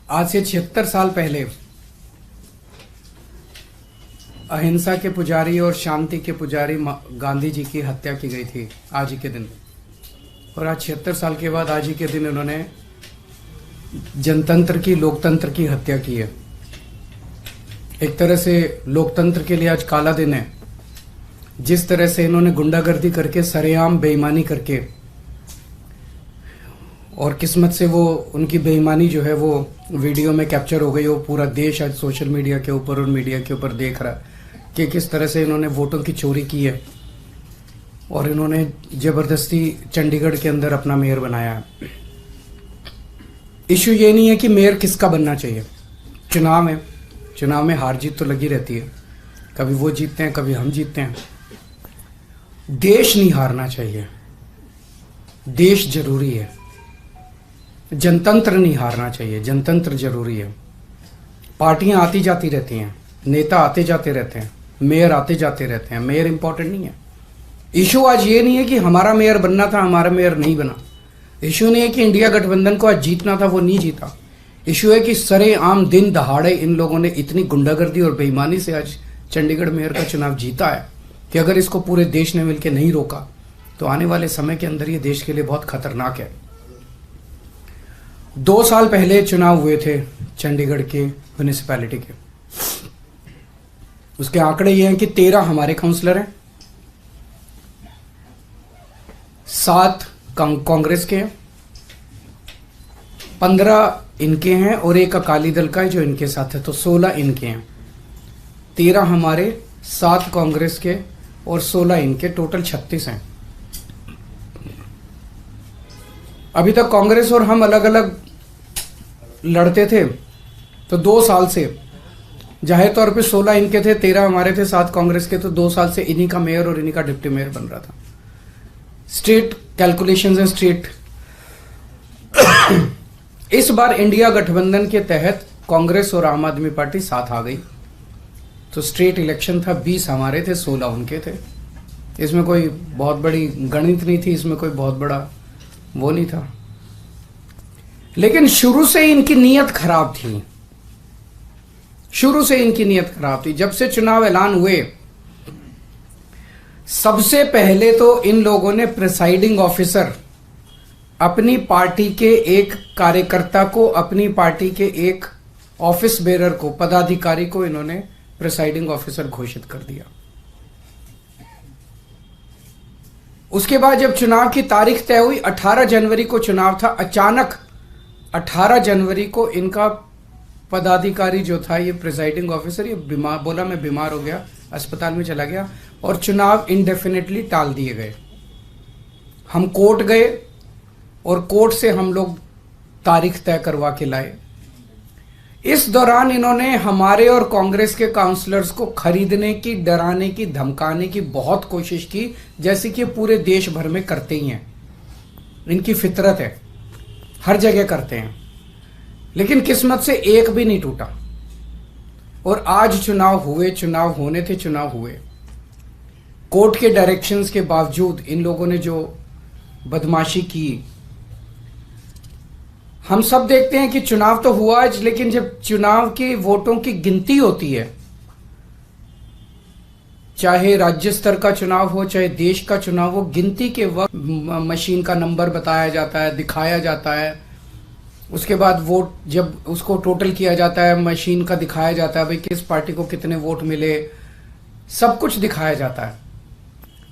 आज से 76 साल पहले अहिंसा के पुजारी और शांति के पुजारी गांधी जी की हत्या की गई थी आज ही के दिन। और आज 76 साल के बाद आज ही के दिन इन्होंने जनतंत्र की, लोकतंत्र की हत्या की है। एक तरह से लोकतंत्र के लिए आज काला दिन है। जिस तरह से इन्होंने गुंडागर्दी करके, सरेआम बेईमानी करके, और किस्मत से वो उनकी बेईमानी जो है वो वीडियो में कैप्चर हो गई। वो पूरा देश आज सोशल मीडिया के ऊपर और मीडिया के ऊपर देख रहा है कि किस तरह से इन्होंने वोटों की चोरी की है और इन्होंने जबरदस्ती चंडीगढ़ के अंदर अपना मेयर बनाया है। इशू ये नहीं है कि मेयर किसका बनना चाहिए। चुनाव है, चुनाव में हार जीत तो लगी रहती है। कभी वो जीतते हैं, कभी हम जीतते हैं। देश नहीं हारना चाहिए, देश जरूरी है। जनतंत्र नहीं हारना चाहिए, जनतंत्र जरूरी है। पार्टियां आती जाती रहती हैं, नेता आते जाते रहते हैं, मेयर आते जाते रहते हैं। मेयर इंपॉर्टेंट नहीं है। इशू आज ये नहीं है कि हमारा मेयर बनना था, हमारा मेयर नहीं बना। इशू नहीं है कि इंडिया गठबंधन को आज जीतना था, वो नहीं जीता। इशू है कि सरेआम दिन दहाड़े इन लोगों ने इतनी गुंडागर्दी और बेईमानी से आज चंडीगढ़ मेयर का चुनाव जीता है कि अगर इसको पूरे देश ने मिलकर नहीं रोका तो आने वाले समय के अंदर ये देश के लिए बहुत खतरनाक है। 2 साल पहले चुनाव हुए थे चंडीगढ़ के म्यूनिसिपैलिटी के। उसके आंकड़े ये हैं कि 13 हमारे काउंसलर हैं, 7 कांग्रेस के हैं, 15 इनके हैं और एक अकाली दल का है जो इनके साथ है, तो 16 इनके हैं। 13 हमारे, 7 कांग्रेस के और 16 इनके, टोटल 36 हैं। अभी तक कांग्रेस और हम अलग अलग लड़ते थे, तो 2 साल से जाहिर तौर पे 16 इनके थे, 13 हमारे थे, 7 कांग्रेस के, तो 2 साल से इन्हीं का मेयर और इन्हीं का डिप्टी मेयर बन रहा था। स्टेट कैलकुलेशंस है, स्टेट। इस बार इंडिया गठबंधन के तहत कांग्रेस और आम आदमी पार्टी साथ आ गई, तो स्टेट इलेक्शन था, 20 हमारे थे, 16 उनके थे। इसमें कोई बहुत बड़ी गणित नहीं थी, इसमें कोई बहुत बड़ा वो नहीं था। लेकिन शुरू से इनकी नीयत खराब थी, शुरू से इनकी नीयत खराब थी। जब से चुनाव ऐलान हुए, सबसे पहले तो इन लोगों ने प्रिसाइडिंग ऑफिसर, अपनी पार्टी के एक कार्यकर्ता को, अपनी पार्टी के एक ऑफिस बेरर को, पदाधिकारी को इन्होंने प्रिसाइडिंग ऑफिसर घोषित कर दिया। उसके बाद जब चुनाव की तारीख तय हुई, 18 जनवरी को चुनाव था। अचानक 18 जनवरी को इनका पदाधिकारी जो था, ये प्रिसाइडिंग ऑफिसर, ये बीमार, बोला मैं बीमार हो गया, अस्पताल में चला गया और चुनाव इंडेफिनेटली टाल दिए गए। हम कोर्ट गए और कोर्ट से हम लोग तारीख तय करवा के लाए। इस दौरान इन्होंने हमारे और कांग्रेस के काउंसलर्स को खरीदने की, डराने की, धमकाने की बहुत कोशिश की, जैसे कि पूरे देश भर में करते ही हैं। इनकी फितरत है, हर जगह करते हैं। लेकिन किस्मत से एक भी नहीं टूटा और आज चुनाव हुए, चुनाव होने थे, चुनाव हुए। कोर्ट के डायरेक्शंस के बावजूद इन लोगों ने जो बदमाशी की, हम सब देखते हैं कि चुनाव तो हुआ आज, लेकिन जब चुनाव के वोटों की गिनती होती है, चाहे राज्य स्तर का चुनाव हो, चाहे देश का चुनाव हो, गिनती के वक्त मशीन का नंबर बताया जाता है, दिखाया जाता है। उसके बाद वोट जब उसको टोटल किया जाता है, मशीन का दिखाया जाता है, भाई किस पार्टी को कितने वोट मिले, सब कुछ दिखाया जाता है।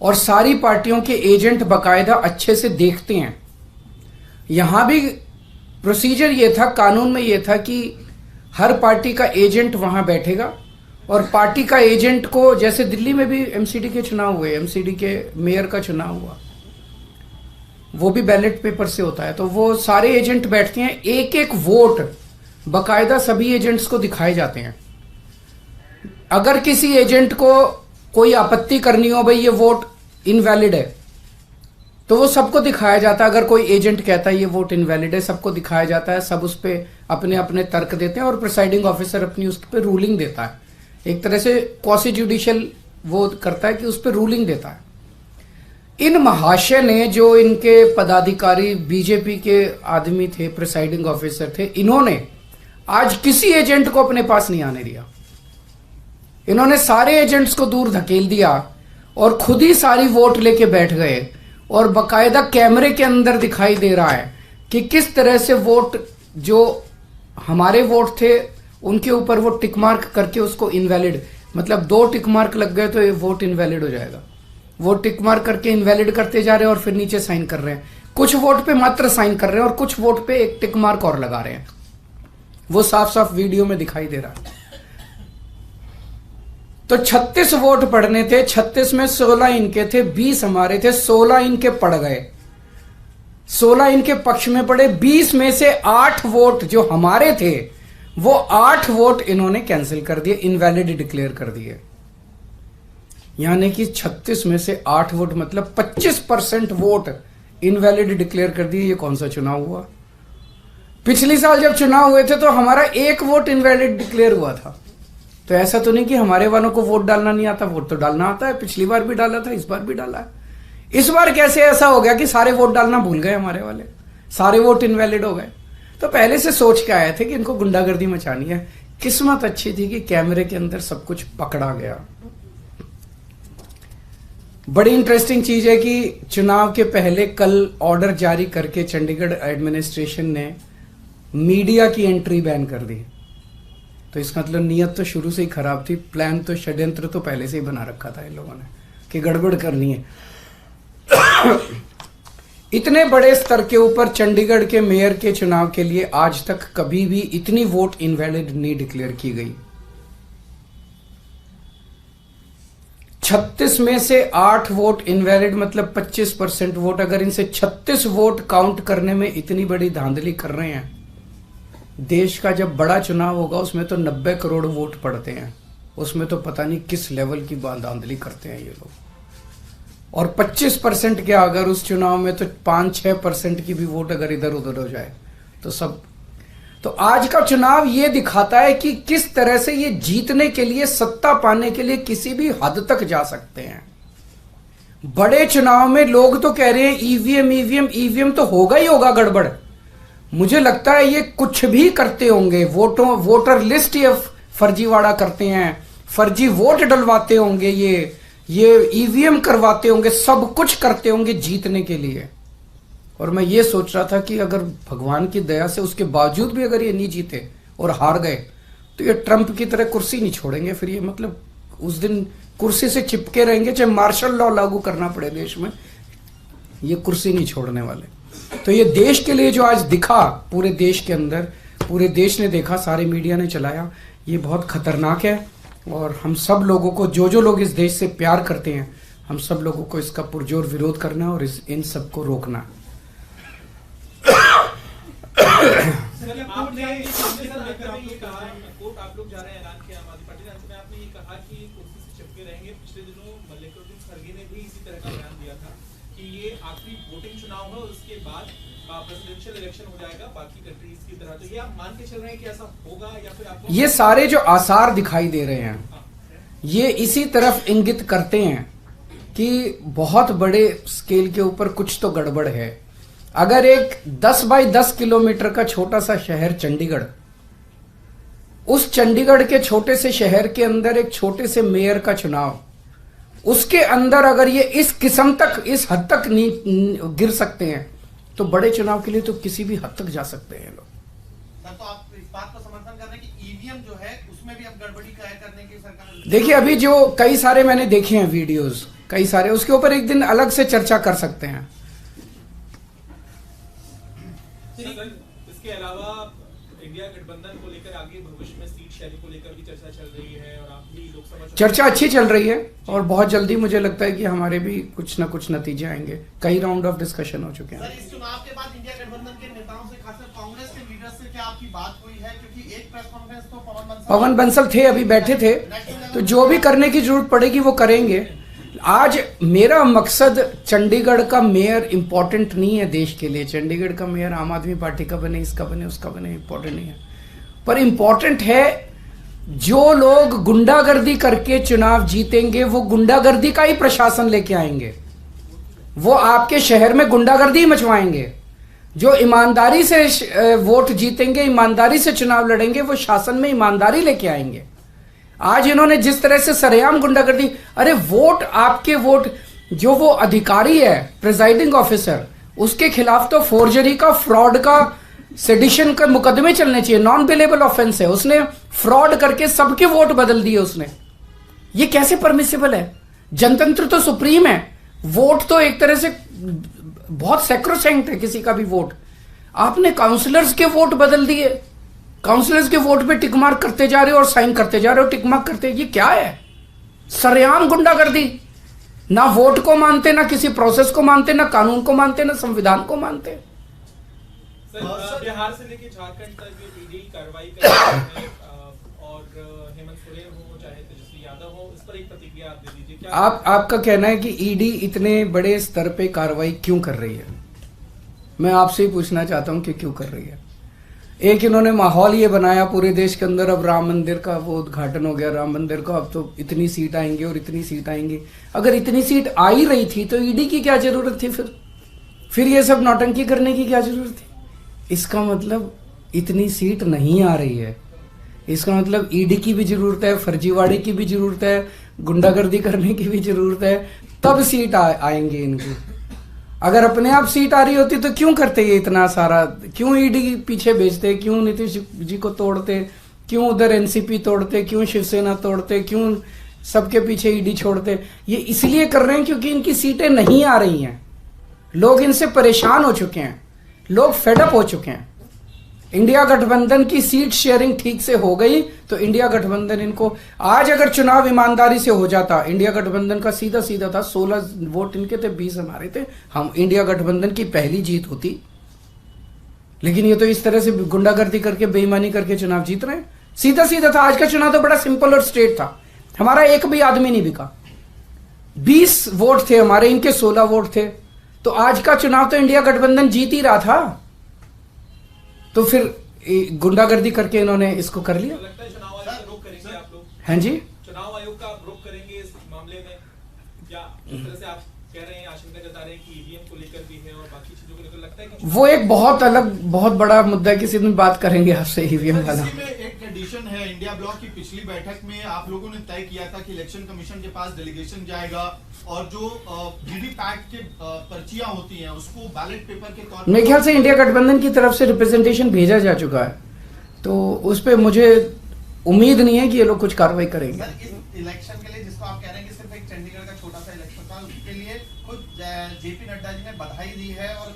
और सारी पार्टियों के एजेंट बाकायदा अच्छे से देखते हैं। यहां भी प्रोसीजर ये था, कानून में ये था कि हर पार्टी का एजेंट वहां बैठेगा और पार्टी का एजेंट को, जैसे दिल्ली में भी एमसीडी के चुनाव हुए, एमसीडी के मेयर का चुनाव हुआ, वो भी बैलेट पेपर से होता है, तो वो सारे एजेंट बैठते हैं, एक एक वोट बाकायदा सभी एजेंट्स को दिखाए जाते हैं। अगर किसी एजेंट को कोई आपत्ति करनी हो, भाई ये वोट इनवैलिड है, तो वो सबको दिखाया जाता है। अगर कोई एजेंट कहता है ये वोट इनवैलिड है, सबको दिखाया जाता है, सब उस पर अपने अपने तर्क देते हैं और प्रिसाइडिंग ऑफिसर अपनी उस पर रूलिंग देता है। एक तरह से क्वासी जुडिशियल वो करता है कि उस पर रूलिंग देता है। इन महाशय ने, जो इनके पदाधिकारी बीजेपी के आदमी थे, प्रिसाइडिंग ऑफिसर थे, इन्होंने आज किसी एजेंट को अपने पास नहीं आने दिया। इन्होंने सारे एजेंट्स को दूर धकेल दिया और खुद ही सारी वोट लेके बैठ गए। और बकायदा कैमरे के अंदर दिखाई दे रहा है कि किस तरह से वोट, जो हमारे वोट थे उनके ऊपर वो टिक मार्क करके उसको इनवैलिड, मतलब 2 टिक मार्क लग गए तो ये वोट इनवैलिड हो जाएगा। वो टिक मार्क करके इनवैलिड करते जा रहे हैं और फिर नीचे साइन कर रहे हैं। कुछ वोट पे मात्र साइन कर रहे हैं और कुछ वोट पे एक टिक मार्क और लगा रहे हैं। वो साफ साफ वीडियो में दिखाई दे रहा है। तो 36 वोट पड़ने थे, 36 में 16 इनके थे, 20 हमारे थे, 16 इनके पड़ गए, 16 इनके पक्ष में पड़े। 20 में से 8 वोट जो हमारे थे वो 8 वोट इन्होंने कैंसिल कर दिए, इनवैलिड डिक्लेयर कर दिए। यानी कि 36 में से 8 वोट मतलब 25% वोट इनवैलिड डिक्लेयर कर दिए। ये कौन सा चुनाव हुआ? पिछले साल जब चुनाव हुए थे तो हमारा 1 वोट इनवैलिड डिक्लेयर हुआ था। तो ऐसा तो नहीं कि हमारे वालों को वोट डालना नहीं आता, वोट तो डालना आता है। पिछली बार भी डाला था, इस बार भी डाला है। इस बार कैसे ऐसा हो गया कि सारे वोट डालना भूल गए हमारे वाले, सारे वोट इनवैलिड हो गए? तो पहले से सोच के आए थे कि इनको गुंडागर्दी मचानी है। किस्मत अच्छी थी कि कैमरे के अंदर सब कुछ पकड़ा गया। बड़ी इंटरेस्टिंग चीज है कि चुनाव के पहले कल ऑर्डर जारी करके चंडीगढ़ एडमिनिस्ट्रेशन ने मीडिया की एंट्री बैन कर दी। तो इसका मतलब नीयत तो शुरू से ही खराब थी, प्लान तो, षड्यंत्र तो पहले से ही बना रखा था इन लोगों ने कि गड़बड़ करनी है। इतने बड़े स्तर के ऊपर चंडीगढ़ के मेयर के चुनाव के लिए आज तक कभी भी इतनी वोट इनवैलिड नहीं डिक्लेयर की गई। 36 में से 8 वोट इनवैलिड मतलब 25% वोट। अगर इनसे 36 वोट काउंट करने में इतनी बड़ी धांधली कर रहे हैं, देश का जब बड़ा चुनाव होगा उसमें तो 90 करोड़ वोट पड़ते हैं, उसमें तो पता नहीं किस लेवल की धांधली करते हैं ये लोग। और 25% क्या, अगर उस चुनाव में तो 5-6% की भी वोट अगर इधर उधर हो जाए तो सब। तो आज का चुनाव ये दिखाता है कि किस तरह से ये जीतने के लिए, सत्ता पाने के लिए किसी भी हद तक जा सकते हैं। बड़े चुनाव में लोग तो कह रहे हैं ईवीएम तो होगा ही होगा गड़बड़। मुझे लगता है ये कुछ भी करते होंगे, वोटर लिस्ट ये फर्जीवाड़ा करते हैं, फर्जी वोट डलवाते होंगे, ये ईवीएम करवाते होंगे, सब कुछ करते होंगे जीतने के लिए। और मैं ये सोच रहा था कि अगर भगवान की दया से उसके बावजूद भी अगर ये नहीं जीते और हार गए तो ये ट्रंप की तरह कुर्सी नहीं छोड़ेंगे। फिर ये मतलब उस दिन कुर्सी से चिपके रहेंगे, चाहे मार्शल लॉ लागू करना पड़े देश में, ये कुर्सी नहीं छोड़ने वाले। तो ये देश के लिए जो आज दिखा, पूरे देश के अंदर, पूरे देश ने देखा, सारे मीडिया ने चलाया, ये बहुत खतरनाक है। और हम सब लोगों को, जो लोग इस देश से प्यार करते हैं, हम सब लोगों को इसका पुरजोर विरोध करना है और इन सबको रोकना। आखिरी वोटिंग चुनाव है, उसके बाद प्रेसिडेंशियल इलेक्शन हो जाएगा बाकी कंट्रीज की तरह। तो ये आप मान के चल रहे हैं कि ऐसा होगा या फिर आपको? ये सारे जो आसार दिखाई दे रहे हैं ये इसी तरफ इंगित करते हैं कि बहुत बड़े स्केल के ऊपर कुछ तो गड़बड़ है। अगर एक 10 बाई 10 किलोमीटर का छोटा सा शहर चंडीगढ़, उस चंडीगढ़ के छोटे से शहर के अंदर एक छोटे से मेयर का चुनाव, उसके अंदर अगर ये इस किस्म तक, इस हद तक नहीं गिर सकते हैं तो बड़े चुनाव के लिए तो किसी भी हद तक जा सकते हैं लोग। सर, तो आप इस बात को समर्थन कर रहे हैं कि ईवीएम जो है उसमें भी अब गड़बड़ी करने की सरकार? देखिए, अभी जो कई सारे मैंने देखे हैं वीडियोस, कई सारे, उसके ऊपर एक दिन अलग से चर्चा कर सकते हैं। इसके अलावा इंडिया गठबंधन को लेकर आगे भविष्य में सीट शेयरिंग को लेकर भी चर्चा चल रही है और आप भी लोकसभा चर्चा अच्छी चल रही है और बहुत जल्दी मुझे लगता है कि हमारे भी कुछ ना कुछ नतीजे आएंगे। कई राउंड ऑफ डिस्कशन हो चुके हैं। सर, इस चुनाव के बाद इंडिया गठबंधन के नेताओं से, खासकर कांग्रेस के लीडर से क्या आपकी बात हुई है? क्योंकि एक प्रेस कॉन्फ्रेंस तो पवन बंसल थे, अभी बैठे थे, तो जो भी करने की जरूरत पड़ेगी वो करेंगे। आज मेरा मकसद चंडीगढ़ का मेयर इंपॉर्टेंट नहीं है देश के लिए। चंडीगढ़ का मेयर आम आदमी पार्टी का बने, इसका बने, उसका बने, इंपॉर्टेंट नहीं है। पर इंपॉर्टेंट है जो लोग गुंडागर्दी करके चुनाव जीतेंगे वो गुंडागर्दी का ही प्रशासन लेके आएंगे, वो आपके शहर में गुंडागर्दी मचवाएंगे। जो ईमानदारी से वोट जीतेंगे, ईमानदारी से चुनाव लड़ेंगे, वो शासन में ईमानदारी लेके आएंगे। आज इन्होंने जिस तरह से सरेआम गुंडागर्दी, अरे वोट आपके वोट, जो वो अधिकारी है प्रिजाइडिंग ऑफिसर, उसके खिलाफ तो फोर्जरी का, फ्रॉड का, सेडिशन का मुकदमे चलने चाहिए, नॉन बिलेबल ऑफेंस है। उसने फ्रॉड करके सबके वोट बदल दिए उसने। ये कैसे परमिसिबल है? जनतंत्र तो सुप्रीम है, वोट तो एक तरह से बहुत सैक्रोसैंक्ट है किसी का भी वोट। आपने काउंसलर्स के वोट बदल दिए, काउंसलर्स के वोट पे टिक मार्क करते जा रहे हो और साइन करते जा रहे हो, टिक मार्क करते। ये क्या है? सरेआम गुंडागर्दी। ना वोट को मानते, ना किसी प्रोसेस को मानते, ना कानून को मानते, ना संविधान को मानते। सर, बिहार से लेके झारखंड तक ईडी कार्रवाई कर रही है, और हेमंत सोरेन हो चाहे तेजस्वी यादव हो, इस पर एक प्रतिक्रिया आप दे दीजिए। क्या आपका कहना है कि ईडी इतने बड़े स्तर पे कार्रवाई क्यों कर रही है? मैं आपसे ही पूछना चाहता हूं कि क्यों कर रही है। एक इन्होंने माहौल ये बनाया पूरे देश के अंदर, अब राम मंदिर का वो उद्घाटन हो गया, राम मंदिर का, अब तो इतनी सीट आएंगी और इतनी सीट आएंगी। अगर इतनी सीट आ ही रही थी तो ईडी की क्या जरूरत थी? फिर ये सब नौटंकी करने की क्या जरूरत थी? इसका मतलब इतनी सीट नहीं आ रही है, इसका मतलब ईडी की भी जरूरत है, फर्जीवाड़े की भी जरूरत है, गुंडागर्दी करने की भी जरूरत है, तब सीट आएंगे इनकी। अगर अपने आप सीट आ रही होती तो क्यों करते ये इतना सारा? क्यों ईडी पीछे भेजते? क्यों नीतीश जी को तोड़ते? क्यों उधर एनसीपी तोड़ते? क्यों शिवसेना तोड़ते? क्यों सबके पीछे ईडी छोड़ते? ये इसलिए कर रहे हैं क्योंकि इनकी सीटें नहीं आ रही हैं। लोग इनसे परेशान हो चुके हैं, लोग फेडअप हो चुके हैं। इंडिया गठबंधन की सीट शेयरिंग ठीक से हो गई तो इंडिया गठबंधन इनको, आज अगर चुनाव ईमानदारी से हो जाता, इंडिया गठबंधन का सीधा सीधा था, 16 वोट इनके थे, 20 हमारे थे, हम इंडिया गठबंधन की पहली जीत होती। लेकिन ये तो इस तरह से गुंडागर्दी करके, बेईमानी करके चुनाव जीत रहे हैं। सीधा सीधा था। आज का चुनाव तो बड़ा सिंपल और स्ट्रेट था। हमारा एक भी आदमी नहीं बिका, 20 वोट थे हमारे, इनके 16 वोट थे। तो आज का चुनाव तो इंडिया गठबंधन जीत ही रहा था। तो फिर गुंडागर्दी करके इन्होंने इसको कर लिया। तो लगता है चुनाव आयोग का रुख करेंगे आप लोग? हैं जी, चुनाव आयोग का आप रुख करेंगे इस मामले में, या इस तरह से आप कह रहे हैं, आशंका जता रहे हैं कि ईवीएम को लेकर भी है और बाकी चीजों को लेकर लगता है कि वो एक बहुत अलग, बहुत बड़ा मुद्दा है, किसी दिन बात करेंगे आपसे ईवीएम वाला। इसी में एक एडिशन है, इंडिया ब्लॉक की पिछली बैठक में आप लोगों ने तय किया था कि इलेक्शन कमीशन के पास डेलीगेशन जाएगा और जो वीवीपैट के पर्चियां होती हैं उसको बैलेट पेपर के तौर पर, मेरे ख्याल से इंडिया गठबंधन की तरफ से रिप्रेजेंटेशन भेजा जा चुका है, तो उस पर मुझे उम्मीद नहीं है कि ये लोग कुछ कार्रवाई करेंगे। सर, इस इलेक्शन के लिए जिसको आप कह रहे हैं कि सिर्फ एक चंडीगढ़ का छोटा सा इलेक्शन था, उसके लिए खुद जेपी नड्डा जी ने बधाई दी है और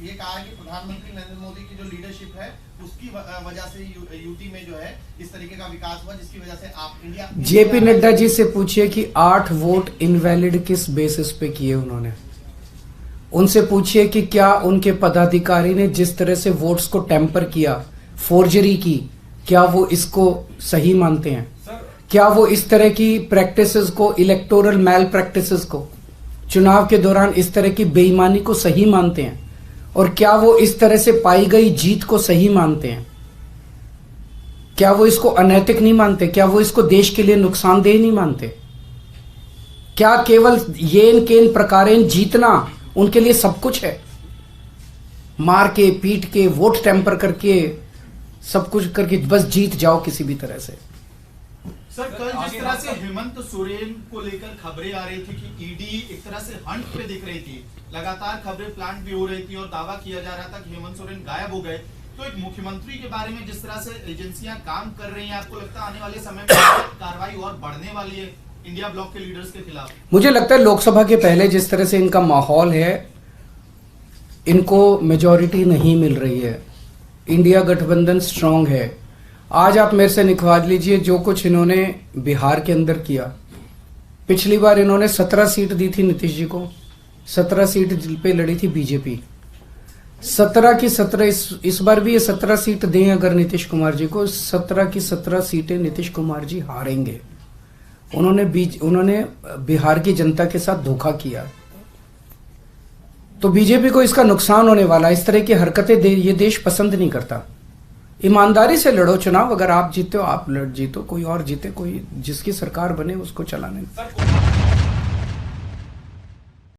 ये कहा है कि प्रधानमंत्री नरेंद्र मोदी की जो लीडरशिप है उसकी वजह से यूटी में जो है इस तरीके का विकास हुआ, जिसकी वजह से आप इंडिया। जेपी नड्डा जी से पूछिए कि 8 वोट इनवैलिड किस बेसिस पे किए उन्होंने। उनसे पूछिए कि क्या उनके पदाधिकारी ने जिस तरह से वोट्स को टेम्पर किया, फोर्जरी की, क्या वो इसको सही मानते हैं? क्या वो इस तरह की प्रैक्टिसेस को, इलेक्टोरल मैल प्रैक्टिसेस को, चुनाव के दौरान इस तरह की बेईमानी को सही मानते हैं? और क्या वो इस तरह से पाई गई जीत को सही मानते हैं? क्या वो इसको अनैतिक नहीं मानते? क्या वो इसको देश के लिए नुकसानदेह नहीं मानते? क्या केवल येन केन प्रकारेण जीतना उनके लिए सब कुछ है? मार के, पीट के, वोट टेम्पर करके, सब कुछ करके बस जीत जाओ किसी भी तरह से। सर, कल जिस तरह से हेमंत सोरेन को लेकर खबरें आ रही थी कि ईडी एक तरह से हंट पे दिख रही थी, लगातार खबरें प्लांट भी हो रही थी और दावा किया जा रहा था कि हेमंत सोरेन गायब हो गए, तो एक मुख्यमंत्री के बारे में जिस तरह से एजेंसियां काम कर रही हैं, आपको लगता है आने वाले समय में कार्रवाई और बढ़ने वाली है इंडिया ब्लॉक के लीडर्स के खिलाफ? मुझे लगता है लोकसभा के पहले जिस तरह से इनका माहौल है, इनको मेजॉरिटी नहीं मिल रही है। इंडिया गठबंधन स्ट्रांग है। आज आप मेरे से निकलवा लीजिए जो कुछ इन्होंने बिहार के अंदर किया। पिछली बार इन्होंने 17 सीट दी थी नीतीश जी को, 17 सीट पे लड़ी थी बीजेपी, 17 की 17 इस बार भी ये 17 सीट दें अगर नीतीश कुमार जी को, 17 की 17 सीटें नीतीश कुमार जी हारेंगे। उन्होंने बिहार की जनता के साथ धोखा किया, तो बीजेपी को इसका नुकसान होने वाला। इस तरह की हरकतें ये देश पसंद नहीं करता। ईमानदारी से लड़ो चुनाव, अगर आप जीते हो आप जीतो, कोई और जीते, कोई जिसकी सरकार बने उसको चलाने।